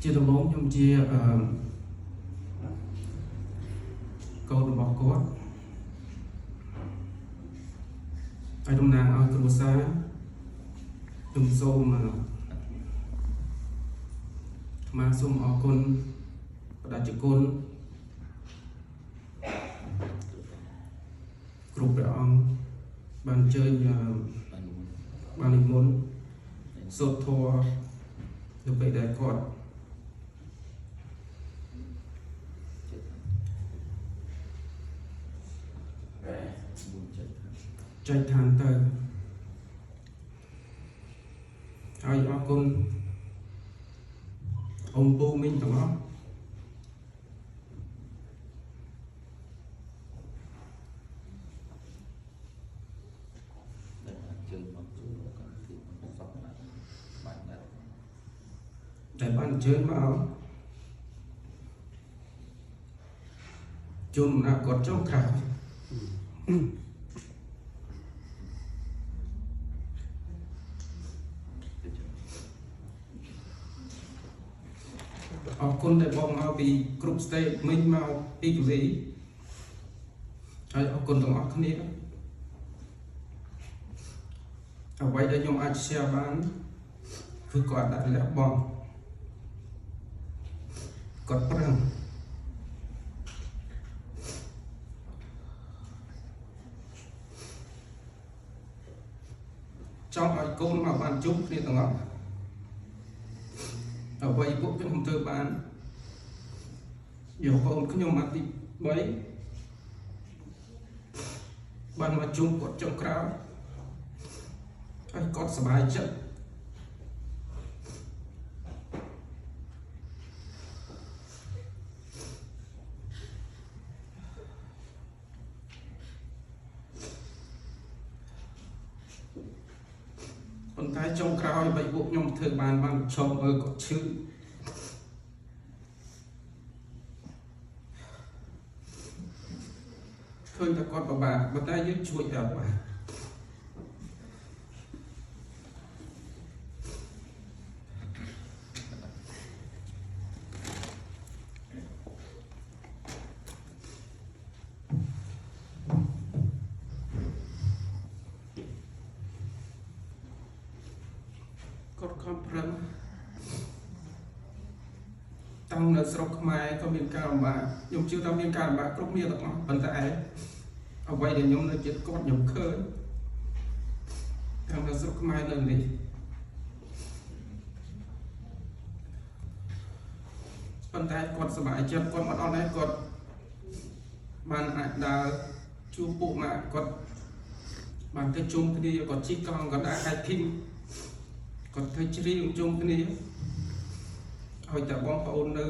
ជាដំបូងខ្ញុំជាកូនរបស់គាត់ហើយតំណាងឲ្យគ្រួសារខ្ញុំសូមសូមអរគុណបដិជគុណគ្រប់ព្រះអង្គបានអញ្ជើញបាននិមន្តសូត្រធម៌នៅពេលដែលគាត់ចែកឋានទៅហើយអរគុណông bố mìnhទាំងអស់តែបានអញ្ជើញមកជុំណាគាត់ចុងក្រោយអរគុណដែលបងមកពីគ្រប់ state មិញមកពីកូវីហើយអរគុណទាំងអស់គ្នាអ្វីដែលខ្ញុំអាច share បានគឺគាត់ដាក់លះបង់គាត់ប្រឹងចង់ឲ្យកូនមកបានជុំគ្នាទាំងអស់អ្វីពួកខ្ញុំធ្វើបានយកកូនខ្ញុំមកទី3បានមកជុំគាត់ចុងក្រោយហើយគាត់សប្បាយចិត្តប៉ុន្តែចុងក្រោយបីពួកខ្ញុំធ្វើបានឈប់មើលគាត់ឈឺឃើញតែគាត់ពិបាកប៉ុន្តែយើងជួយដល់បានគាត់ខំប្រឹងតាំងនៅស្រុកខ្មែរក៏មានការលំបាកខ្ញុំជឿថាមានការលំបាកគ្រប់គ្នាទាំងអស់ប៉ុន្តែអ្វីដែលខ្ញុំនៅចិត្តគាត់ខ្ញុំឃើញតាំងនៅស្រុកខ្មែរនៅនេះប៉ុន្តែគាត់សប្បាយចិត្តគាត់មកដល់នេះគាត់បានអាចដើរជួបពួកម៉ាក់គាត់បានទៅជុំគ្នាគាត់ជិះកង់គាត់ដើរ hiking គាត់ធ្វើជ្រៀងជុំគ្នាឲ្យតែបងប្អូននៅ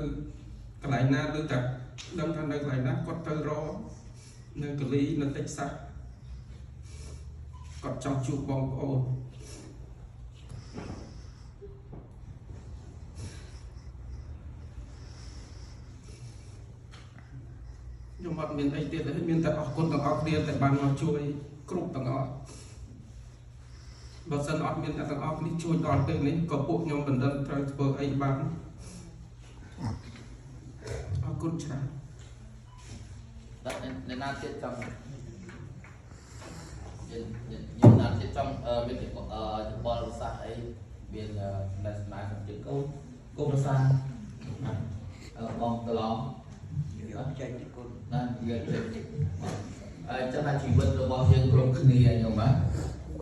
កន្លែងណាឬតែដឹងថានៅកន្លែងណាគាត់ទៅរកនៅកាលីនៅតិចសាស់គាត់ចង់ជួបបងប្អូនខ្ញុំអត់មានអីទៀតទេមានតែអរគុណទាំងអស់គ្នាដែលបានមកជួយគ្រប់ទាំងអស់បើសិនអត់មានអ្នកទាំងអស់នេះជួយដល់ពេលនេះក៏ពួកខ្ញុំមិនដឹងត្រូវធ្វើអីបានអរគុណច្រើនដាក់អ្នកណាទៀតចង់យើងណាទៀតចង់មានបលភាសាអីមានអ្នកស្នាមជិះកូនភាសាបងតឡងយើងចែកទីគុណណាយើងចែកចាំថាជីវិតរបស់យើងគ្រប់គ្នាខ្ញុំបាទ